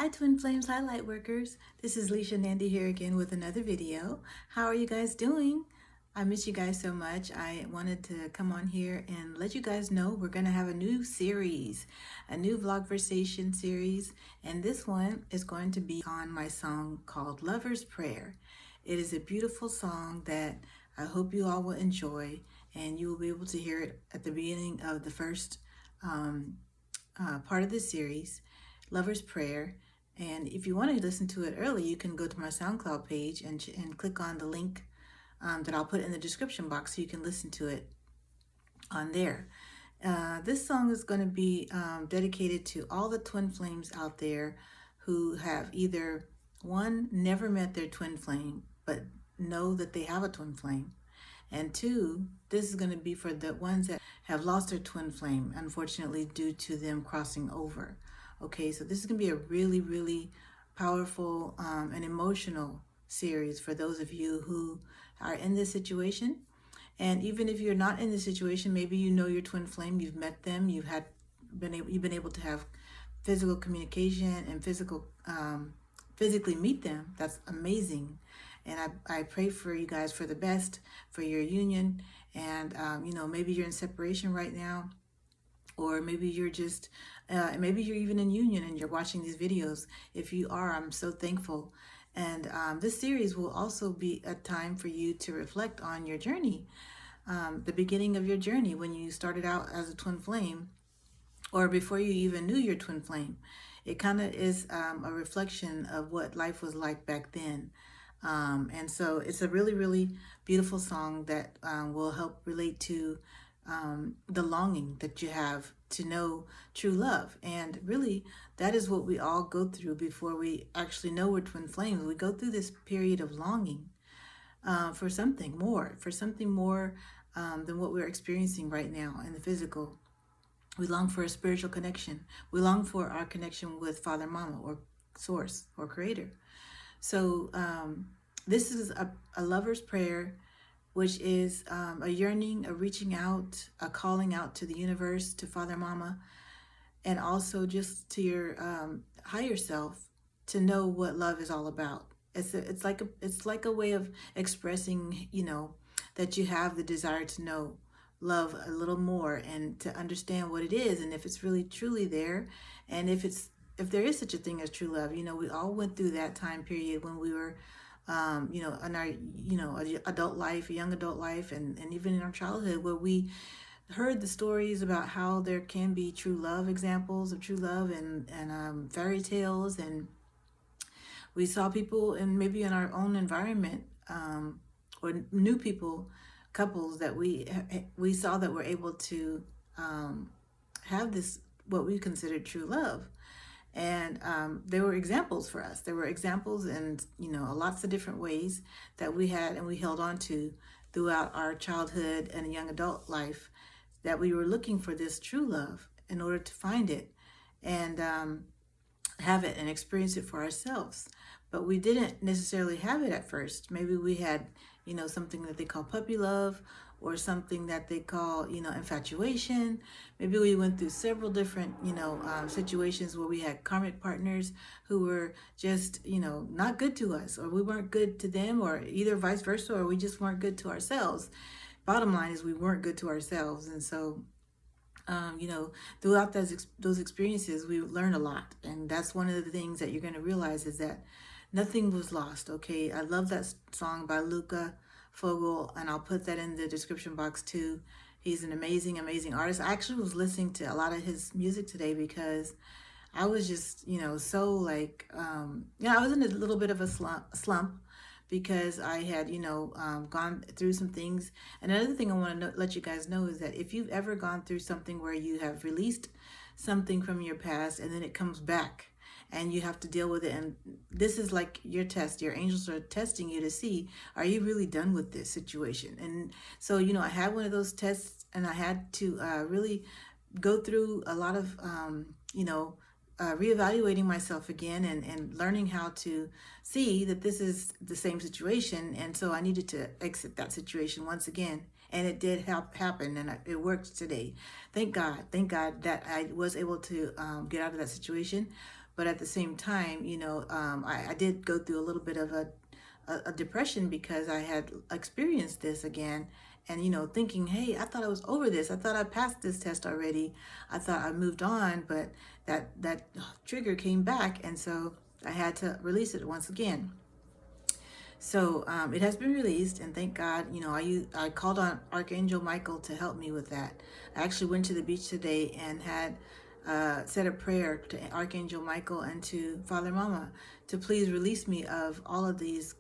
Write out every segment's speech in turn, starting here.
Hi Twin Flames Highlight Workers, this is Lisha and Andy here again with another video. How are you guys doing? I miss you guys so much. I wanted to come on here and let you guys know we're going to have a new series, a new vlog-versation series, and this one is going to be on my song called Lover's Prayer. It is a beautiful song that I hope you all will enjoy, and you will be able to hear it at the beginning of the first part of the series, Lover's Prayer. And if you want to listen to it early, you can go to my SoundCloud page and click on the link that I'll put in the description box so you can listen to it on there. This song is going to be dedicated to all the twin flames out there who have either, one, never met their twin flame, but know that they have a twin flame. And two, this is going to be for the ones that have lost their twin flame, unfortunately, due to them crossing over. Okay, so this is going to be a really, really powerful and emotional series for those of you who are in this situation. And even if you're not in this situation, maybe you know your twin flame, you've met them, you've been able to have physical communication and physically meet them. That's amazing. And I pray for you guys for the best, for your union. And, maybe you're in separation right now, or maybe you're just, maybe you're even in union and you're watching these videos. If you are, I'm so thankful. And this series will also be a time for you to reflect on your journey, the beginning of your journey when you started out as a twin flame, or before you even knew your twin flame. It kind of is a reflection of what life was like back then. And so it's a really, really beautiful song that will help relate to the longing that you have to know true love. And really, that is what we all go through before we actually know we're twin flames. We go through this period of longing for something more, than what we're experiencing right now in the physical. We long for a spiritual connection. We long for our connection with Father, Mama, or Source, or Creator. So this is a lover's prayer, which is a yearning, a reaching out, a calling out to the universe, to Father, Mama, and also just to your higher self to know what love is all about. It's like a way of expressing, that you have the desire to know love a little more and to understand what it is, and if it's really truly there, and if there is such a thing as true love. We all went through that time period when we were in our, adult life, young adult life, and even in our childhood, where we heard the stories about how there can be true love, examples of true love, and fairy tales, and we saw people, and maybe in our own environment, or new people, couples that we saw that were able to have this, what we considered true love. And there were examples for us. There were examples in, lots of different ways that we had and we held on to throughout our childhood and young adult life, that we were looking for this true love in order to find it and have it and experience it for ourselves. But we didn't necessarily have it at first. Maybe we had, something that they call puppy love, or something that they call, infatuation. Maybe we went through several different, situations where we had karmic partners who were just, not good to us, or we weren't good to them, or either vice versa, or we just weren't good to ourselves. Bottom line is we weren't good to ourselves. And so, throughout those experiences, we learned a lot. And that's one of the things that you're going to realize, is that nothing was lost. Okay. I love that song by Luca Fogel, and I'll put that in the description box too. He's an amazing, amazing artist. I actually was listening to a lot of his music today because I was just, so like, I was in a little bit of a slump because I had, gone through some things. And another thing I want to let you guys know is that if you've ever gone through something where you have released something from your past and then it comes back, and you have to deal with it, and this is like your test. Your angels are testing you to see, are you really done with this situation? And so, I had one of those tests, and I had to really go through a lot of, reevaluating myself again, and learning how to see that this is the same situation. And so I needed to exit that situation once again. And it did happen, and it worked today. Thank God that I was able to get out of that situation. But at the same time, I did go through a little bit of a depression because I had experienced this again. And, thinking, hey, I thought I was over this. I thought I passed this test already. I thought I moved on, but that trigger came back. And so I had to release it once again. So it has been released, and thank God. I called on Archangel Michael to help me with that. I actually went to the beach today and had said a prayer to Archangel Michael and to Father Mama to please release me of all of these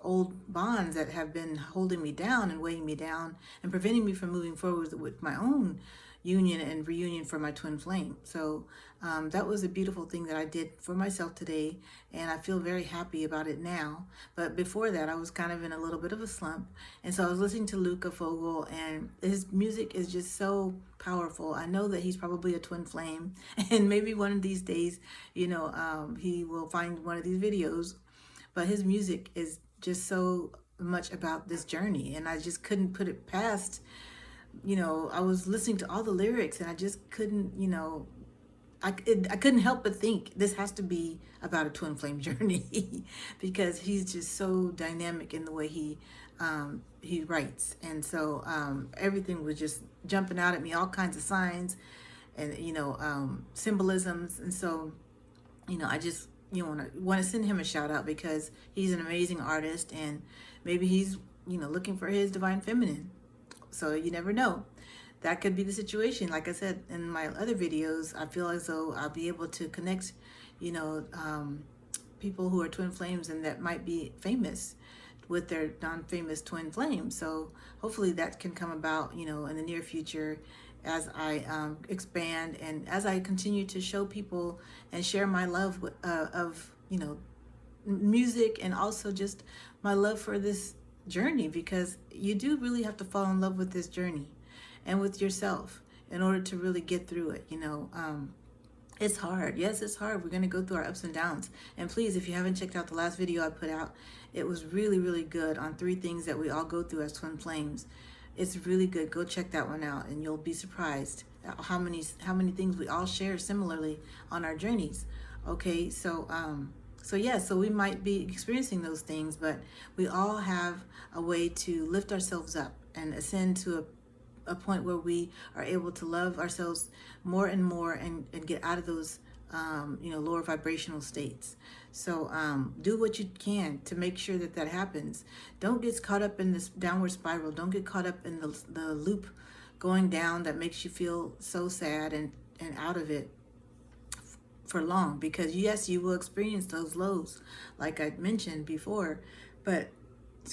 old bonds that have been holding me down and weighing me down and preventing me from moving forward with my own union and reunion for my twin flame. So that was a beautiful thing that I did for myself today, and I feel very happy about it now. But before that, I was kind of in a little bit of a slump, and so I was listening to Luca Fogel, and his music is just so powerful. I know that he's probably a twin flame, and maybe one of these days, he will find one of these videos, but his music is just so much about this journey, and I just couldn't put it past. I was listening to all the lyrics and I just couldn't, I couldn't help but think this has to be about a twin flame journey because he's just so dynamic in the way he writes. And so everything was just jumping out at me, all kinds of signs and, symbolisms. And so, I just, want to send him a shout out because he's an amazing artist, and maybe he's, looking for his divine feminine. So you never know. That could be the situation. Like I said in my other videos, I feel as though I'll be able to connect, people who are twin flames and that might be famous with their non-famous twin flames. So hopefully that can come about, in the near future as I expand and as I continue to show people and share my love of, music, and also just my love for this journey, because you do really have to fall in love with this journey and with yourself in order to really get through it. It's hard. Yes, it's hard. We're going to go through our ups and downs. And please, if you haven't checked out the last video I put out, it was really, really good on 3 things that we all go through as twin flames. It's really good. Go check that one out and you'll be surprised at how many things we all share similarly on our journeys. Okay, so we might be experiencing those things, but we all have a way to lift ourselves up and ascend to a point where we are able to love ourselves more and more and get out of those, lower vibrational states. So do what you can to make sure that happens. Don't get caught up in this downward spiral. Don't get caught up in the loop going down that makes you feel so sad and out of it for long, because yes, you will experience those lows like I mentioned before, but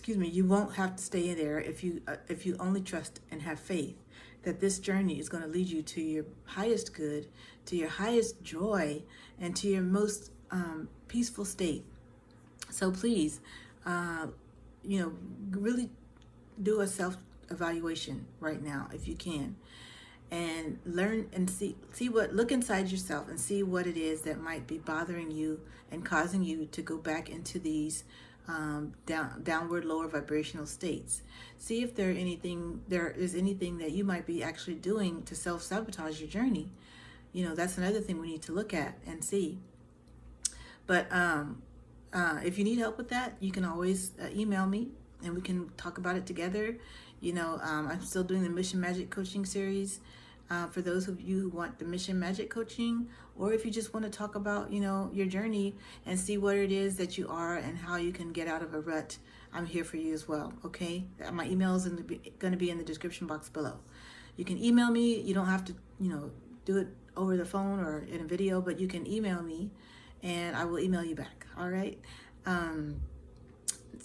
you won't have to stay there if you only trust and have faith that this journey is going to lead you to your highest good, to your highest joy, and to your most peaceful state. So please, really do a self-evaluation right now if you can, and learn and look inside yourself and see what it is that might be bothering you and causing you to go back into these downward lower vibrational states. See if there is anything that you might be actually doing to self-sabotage your journey. That's another thing we need to look at and see. But if you need help with that, you can always email me and we can talk about it together. I'm still doing the Mission Magic coaching series for those of you who want the Mission Magic coaching, or if you just want to talk about, your journey and see what it is that you are and how you can get out of a rut. I'm here for you as well. Okay. My email is going to be in the description box below. You can email me. You don't have to, do it over the phone or in a video, but you can email me and I will email you back. All right.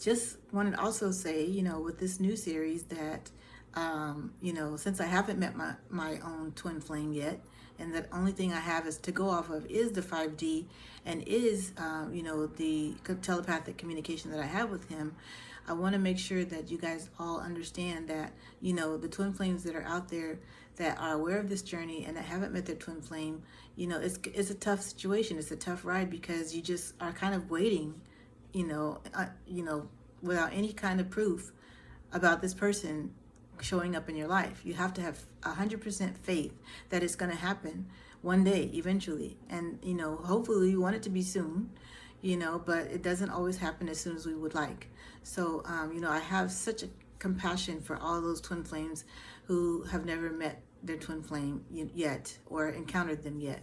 Just wanted to also say, with this new series that, since I haven't met my own twin flame yet, and the only thing I have is to go off of is the 5D and is, the telepathic communication that I have with him, I want to make sure that you guys all understand that, the twin flames that are out there that are aware of this journey and that haven't met their twin flame, it's a tough situation. It's a tough ride because you just are kind of waiting, without any kind of proof about this person showing up in your life. You have to have 100% faith that it's going to happen one day eventually. And, hopefully we want it to be soon, but it doesn't always happen as soon as we would like. So, I have such a compassion for all those twin flames who have never met their twin flame yet or encountered them yet.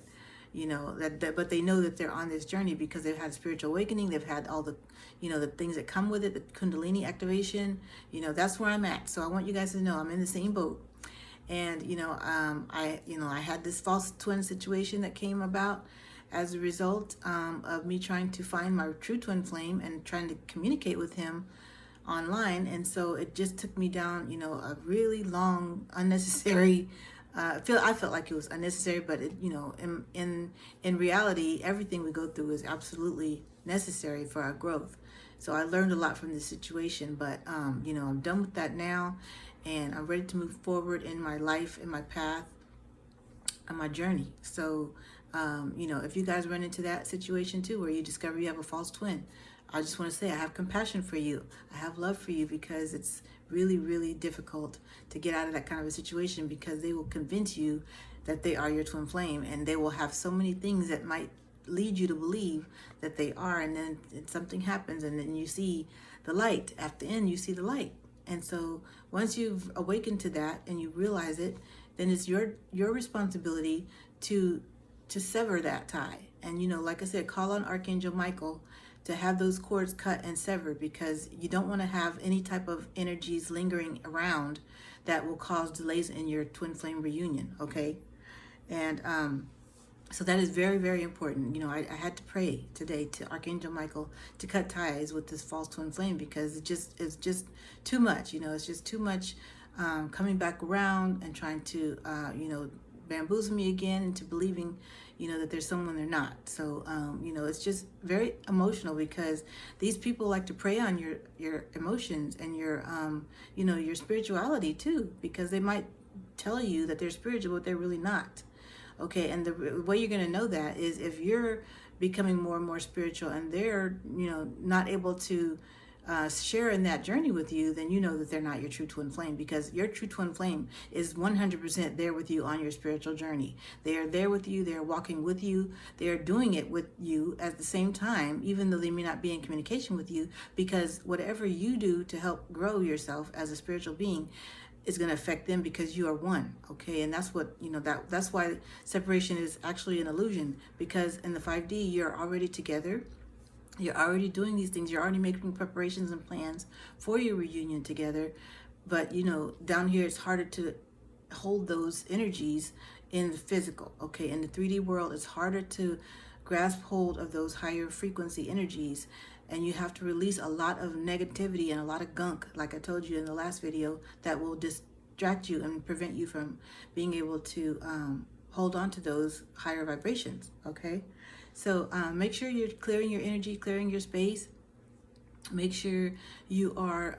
But they know that they're on this journey because they've had spiritual awakening. They've had all the, the things that come with it, the Kundalini activation. That's where I'm at. So I want you guys to know I'm in the same boat. And I had this false twin situation that came about as a result of me trying to find my true twin flame and trying to communicate with him online. And so it just took me down, a really long, unnecessary. I felt like it was unnecessary, but in reality, everything we go through is absolutely necessary for our growth. So I learned a lot from this situation, but I'm done with that now, and I'm ready to move forward in my life, in my path, on my journey. So, if you guys run into that situation too, where you discover you have a false twin, I just want to say I have compassion for you. I have love for you, because it's really, really difficult to get out of that kind of a situation, because they will convince you that they are your twin flame, and they will have so many things that might lead you to believe that they are, and then something happens, and then you see the light. At the end, you see the light. And so once you've awakened to that and you realize it, then it's your responsibility to sever that tie. And like I said, call on Archangel Michael to have those cords cut and severed, because you don't want to have any type of energies lingering around that will cause delays in your twin flame reunion. Okay. And so that is very, very important. I had to pray today to Archangel Michael to cut ties with this false twin flame, because it's just too much. It's just too much coming back around and trying to bamboozle me again into believing that there's someone they're not. So it's just very emotional, because these people like to prey on your emotions and your your spirituality too, because they might tell you that they're spiritual, but they're really not. Okay, and the way you're going to know that is if you're becoming more and more spiritual, and they're not able to share in that journey with you, then you know that they're not your true twin flame, because your true twin flame is 100% there with you on your spiritual journey. They are there with you. They are walking with you. They are doing it with you at the same time, even though they may not be in communication with you, because whatever you do to help grow yourself as a spiritual being is going to affect them, because you are one. Okay, and that's what that's why separation is actually an illusion, because in the 5D you're already together. You're already doing these things. You're already making preparations and plans for your reunion together. But, down here it's harder to hold those energies in the physical. Okay, in the 3D world, it's harder to grasp hold of those higher frequency energies. And you have to release a lot of negativity and a lot of gunk, like I told you in the last video, that will distract you and prevent you from being able to hold on to those higher vibrations. Okay. So make sure you're clearing your energy, clearing your space. Make sure you are,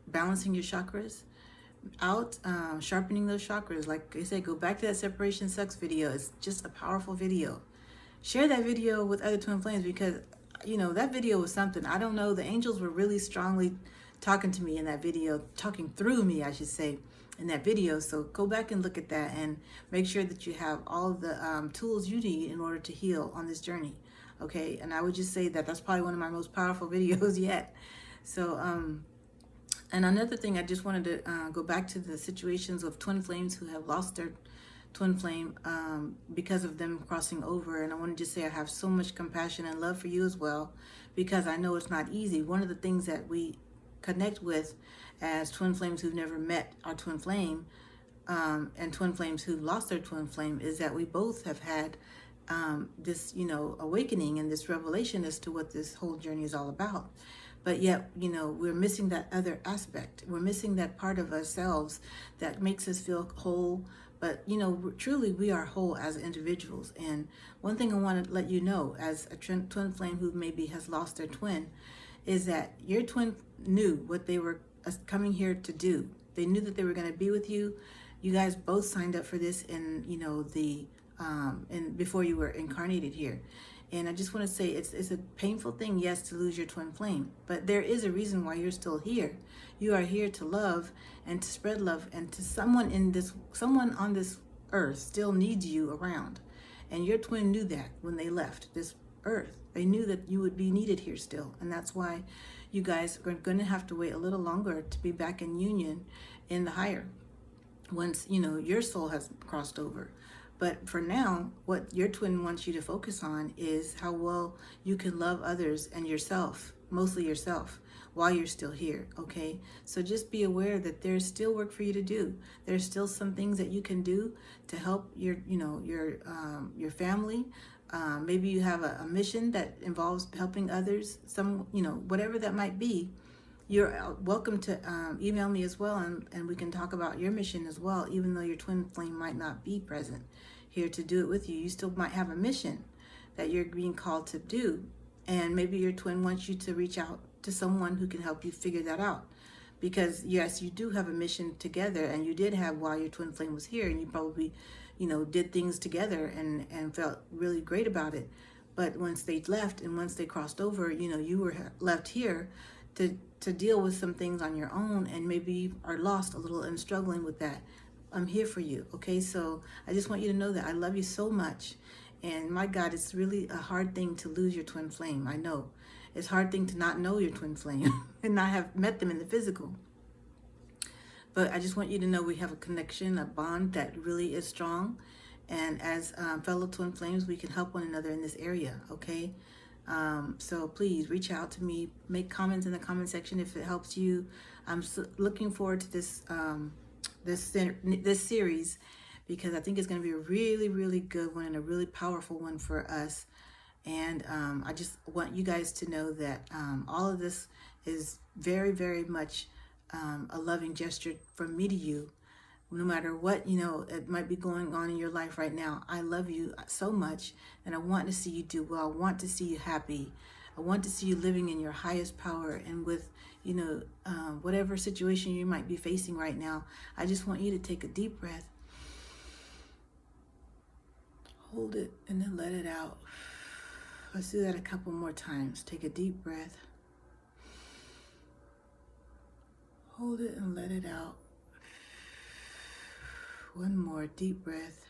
balancing your chakras out, sharpening those chakras. Like I said, go back to that Separation Sucks video. It's just a powerful video. Share that video with other twin flames, because, that video was something. I don't know. The angels were really strongly talking to me in that video, talking through me, I should say, in that video. So go back and look at that, and make sure that you have all the tools you need in order to heal on this journey. Okay, and I would just say that that's probably one of my most powerful videos yet. So and another thing, I just wanted to go back to the situations of twin flames who have lost their twin flame because of them crossing over. And I want to just say I have so much compassion and love for you as well, because I know it's not easy. One of the things that we connect with as twin flames who've never met our twin flame, and twin flames who lost their twin flame, is that we both have had this awakening and this revelation as to what this whole journey is all about. But yet we're missing that other aspect. We're missing that part of ourselves that makes us feel whole. But truly we are whole as individuals. And one thing I want to let you know, as a twin flame who maybe has lost their twin, is that your twin knew what they were coming here to do. They knew that they were going to be with you. You guys both signed up for this in and before you were incarnated here. And I just want to say it's a painful thing, yes, to lose your twin flame, but there is a reason why you're still here. You are here to love and to spread love, and to someone on this earth still needs you around. And your twin knew that when they left this earth. They knew that you would be needed here still. And that's why you guys are going to have to wait a little longer to be back in union in the higher, once your soul has crossed over. But for now, what your twin wants you to focus on is how well you can love others and yourself, mostly yourself, while you're still here. Okay, so just be aware that there's still work for you to do. There's still some things that you can do to help your family. Maybe you have a mission that involves helping others, some whatever that might be. You're welcome to email me as well, and we can talk about your mission as well. Even though your twin flame might not be present here to do it with you, you still might have a mission that you're being called to do. And maybe your twin wants you to reach out to someone who can help you figure that out. Because yes, you do have a mission together, and you did have while your twin flame was here, and you probably, did things together and felt really great about it. But once they left and once they crossed over, you were left here to deal with some things on your own, and maybe are lost a little and struggling with that. I'm here for you. Okay, so I just want you to know that I love you so much. And my God, it's really a hard thing to lose your twin flame. I know it's a hard thing to not know your twin flame and not have met them in the physical. But I just want you to know we have a connection, a bond that really is strong. And as fellow twin flames, we can help one another in this area. Okay. So please reach out to me, make comments in the comment section if it helps you. I'm looking forward to this this series, because I think it's going to be a really, really good one and a really powerful one for us. And I just want you guys to know that all of this is very, very much a loving gesture from me to you. No matter what, it might be going on in your life right now, I love you so much, and I want to see you do well. I want to see you happy. I want to see you living in your highest power, and with, whatever situation you might be facing right now, I just want you to take a deep breath, hold it, and then let it out. Let's do that a couple more times. Take a deep breath, hold it, and let it out. One more deep breath.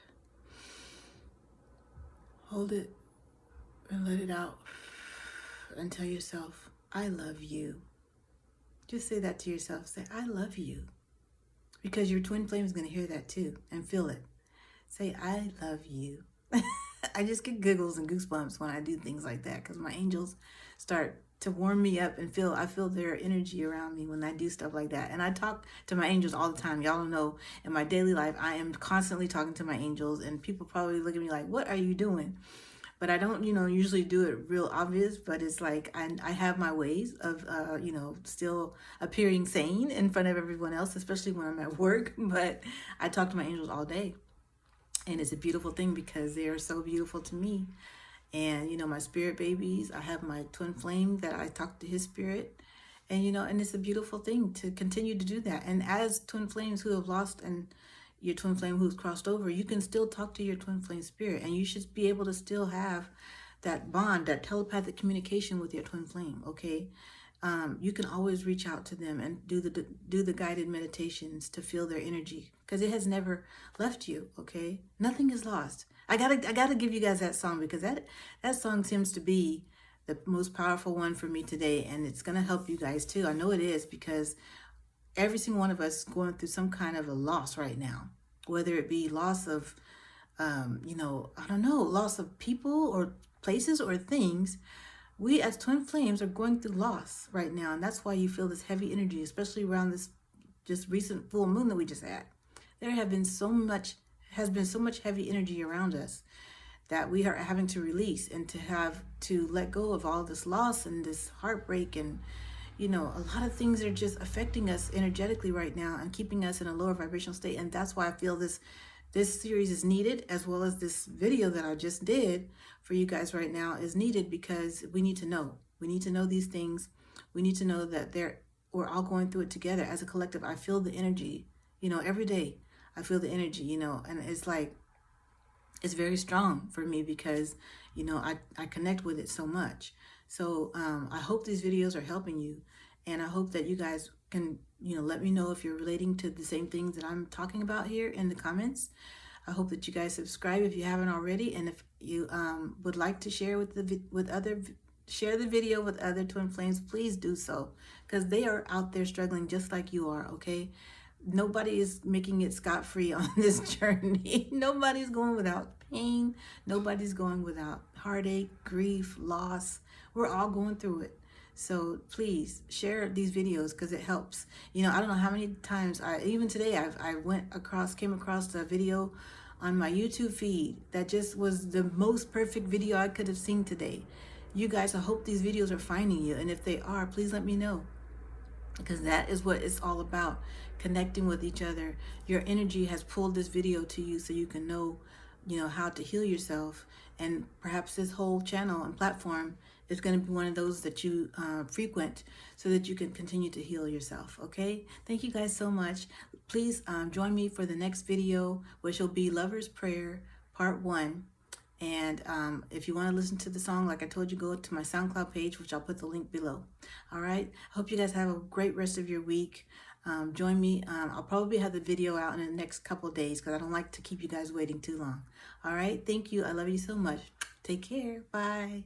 Hold it and let it out. And tell yourself, I love you. Just say that to yourself. Say, I love you. Because your twin flame is going to hear that too and feel it. Say, I love you. I just get giggles and goosebumps when I do things like that, because my angels start to warm me up, and I feel their energy around me when I do stuff like that. And I talk to my angels all the time. Y'all know in my daily life, I am constantly talking to my angels, and people probably look at me like, what are you doing? But I don't, usually do it real obvious, but it's like, I have my ways of, still appearing sane in front of everyone else, especially when I'm at work. But I talk to my angels all day, and it's a beautiful thing because they are so beautiful to me. And, my spirit babies, I have my twin flame that I talk to his spirit. And, and it's a beautiful thing to continue to do that. And as twin flames who have lost and your twin flame who's crossed over, you can still talk to your twin flame spirit. And you should be able to still have that bond, that telepathic communication with your twin flame, okay? You can always reach out to them and do the guided meditations to feel their energy, because it has never left you, okay? Nothing is lost. I gotta give you guys that song, because that song seems to be the most powerful one for me today, and it's gonna help you guys too. I know it is, because every single one of us is going through some kind of a loss right now, whether it be loss of, loss of people or places or things. We as twin flames are going through loss right now, and that's why you feel this heavy energy, especially around this just recent full moon that we just had. There has been so much heavy energy around us that we are having to release, and to have to let go of all this loss and this heartbreak, and a lot of things are just affecting us energetically right now and keeping us in a lower vibrational state. And that's why I feel this series is needed, as well as this video that I just did for you guys right now is needed, because we need to know. We need to know these things. We need to know that we're all going through it together as a collective. I feel the energy, every day I feel the energy, and it's like, it's very strong for me, because, I connect with it so much. So I hope these videos are helping you, and I hope that you guys can, let me know if you're relating to the same things that I'm talking about here in the comments. I hope that you guys subscribe if you haven't already, and if you would like to share share the video with other twin flames, please do so, because they are out there struggling just like you are. Okay, nobody is making it scot-free on this journey. Nobody's going without pain. Nobody's going without heartache, grief, loss. We're all going through it. So please share these videos, because it helps. You know, I don't know how many times even today I came across a video on my YouTube feed that just was the most perfect video I could have seen today. You guys, I hope these videos are finding you, and if they are, please let me know, because that is what it's all about, connecting with each other. Your energy has pulled this video to you so you can know, how to heal yourself. And perhaps this whole channel and platform is going to be one of those that you frequent, so that you can continue to heal yourself. Okay, thank you guys so much. Please join me for the next video, which will be Lover's Prayer Part 1. And if you want to listen to the song, like I told you, go to my SoundCloud page, which I'll put the link below. All right. I hope you guys have a great rest of your week. Join me. I'll probably have the video out in the next couple of days, because I don't like to keep you guys waiting too long. All right. Thank you. I love you so much. Take care. Bye.